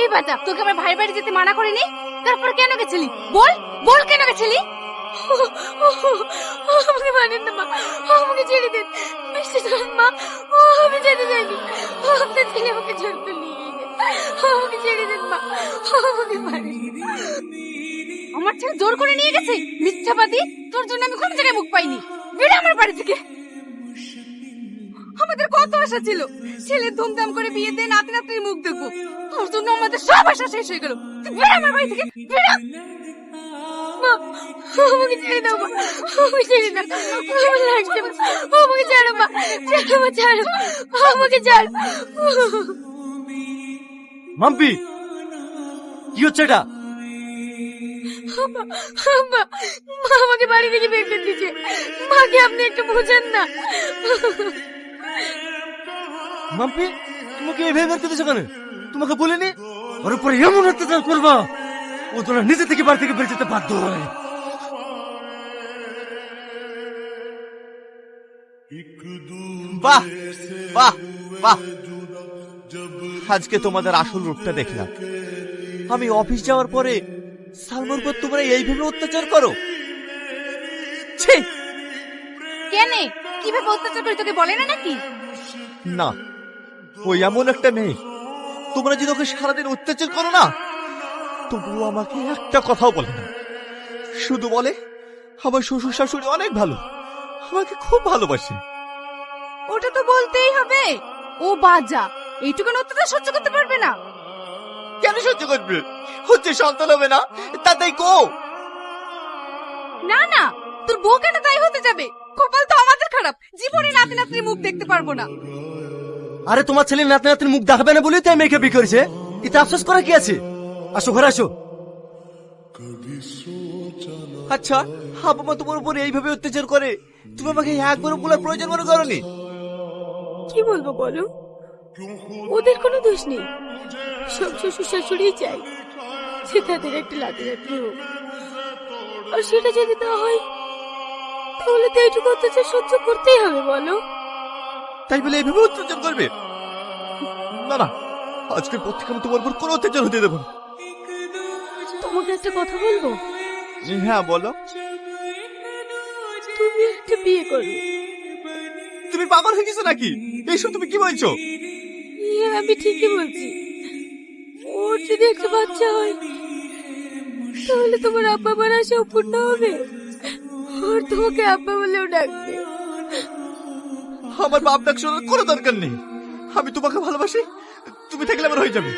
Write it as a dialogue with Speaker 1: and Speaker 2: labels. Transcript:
Speaker 1: এই বাচ্চা, তোকে আমার ভাইয়ের বাড়ি যেতে মানা করিনি? তারপর কেন গেছিলি? বল বল, কেন গেছিলি? আমাকে মানেন না মা, আমাকে ছেড়ে দিন। মিষ্টি চলুন মা, আমি যেতে চাইনি। আপনার ছেলে আমাকে জোর করে নিয়ে গেছে। আমাকে ছেড়ে দিন মা, আমাকে মানেন। আমার ছেলে জোর করে নিয়ে গেছে? মিথ্যাবাদী, তোর জন্য আমি কোনো জায়গায় মুখ পাইনি। বেরো আমার বাড়ি থেকে। আমাদের কত আশা ছিল, ছেলে ধুমধাম করে বিয়ে দিয়ে নাতি নাতির মুখ দেখবো। তোর জন্য আমাদের সব আশা শেষ হয়ে গেল। তুই বেরো আমার বাড়ি থেকে, বেরো। মা, আমাকে ছেড়ে দাও মা, আমাকে ছেড়ে দাও, আমার লাগছে মা। আমাকে ছাড়ো মা, ছাড়ো মা, ছাড়ো, আমাকে ছাড়ো।
Speaker 2: মাম্পি, কি হচ্ছে এটা?
Speaker 1: মা, মা, মা আমাকে বাড়ি থেকে বের করে দিয়েছে। মাকে আপনি একটু বোঝেন না।
Speaker 2: মাম্পি, তোমাকে এইভাবে বের করতেছো কেন? তোমাকে বলিনি ওর উপরে এমন অত্যাচার করবা ও তোরা নিজে থেকে বাড়ি থেকে বের যেতে বাধ্য হয়।
Speaker 3: বাহ বাহ বাহ, আজকে তোমাদের আসল রূপটা দেখলাম। আমি অফিস যাওয়ার পরে সালমার উপর তোমরা এইভাবে অত্যাচার করো? ছি!
Speaker 1: কেনে কিভাবে অত্যাচার করি তোকে বলে না নাকি?
Speaker 3: না, ওই এমন একটা মেয়ে, তোমরা যদি ওকে সারাদিন অত্যাচার করো না, তবুও আমাকে একটা কথাও বলে না। শুধু বলে আমার শ্বশুর শাশুড়ি অনেক ভালো, আমাকে খুব ভালোবাসে।
Speaker 1: ওটা তো বলতেই হবে। ও বাজা, এইটুকু অত্যাচার সহ্য করতে পারবে না?
Speaker 3: কেন সহ্য করবে? হচ্ছে সন্তান হবে না, তাতেই কো।
Speaker 1: না না, তোর বউ কেন তাই হতে যাবে? কপাল তো আমাদের খারাপ, জীবনে নাতি নাতির মুখ দেখতে পারবো না।
Speaker 2: আরে তোমার ছেলে নাতি নাতির মুখ দেখাবে না বলেই তো এই মেয়েকে বিয়ে করেছে। এতে আফসোস করা কি আছে? আসো ঘরে আসো।
Speaker 3: আচ্ছা, আব্বা মা তোমার উপর এইভাবে অত্যাচার করে, তুমি আমাকে একবারও বলার প্রয়োজন মনে করনি?
Speaker 1: কি বলবো বলো, ওদের কোনো দোষ নেই। সব শ্বশুর শাশুড়ি চাই যে তাদের একটা নাতি নাতি হোক, আর সেটা যদি না হয় তাহলে তো এইটুকু অত্যাচার সহ্য করতেই হবে বলো।
Speaker 3: তাই বলে এইভাবে অত্যাচার করবে? না না, আজকের পর থেকে আমি তোমার উপর কোনো অত্যাচার হতে দেবো না।
Speaker 1: তোমাকে একটা কথা বলবো?
Speaker 3: হ্যাঁ বলো।
Speaker 1: তুমি একটা বিয়ে করো।
Speaker 3: তুমি পাগল হয়ে গেছো নাকি? এইসব তুমি কি বলছো?
Speaker 1: আমি ঠিকই বলছি। ওর যদি একটা বাচ্চা হয় তাহলে তোমার আব্বা মার আশাও পূর্ণ হবে। ওর তোমাকে আব্বা বলেও ডাকবে।
Speaker 3: আমার বাপ ডাক শোনার কোনো দরকার নেই। আমি তোমাকে ভালোবাসি, তুমি থাকলে আমার হয়ে যাবে।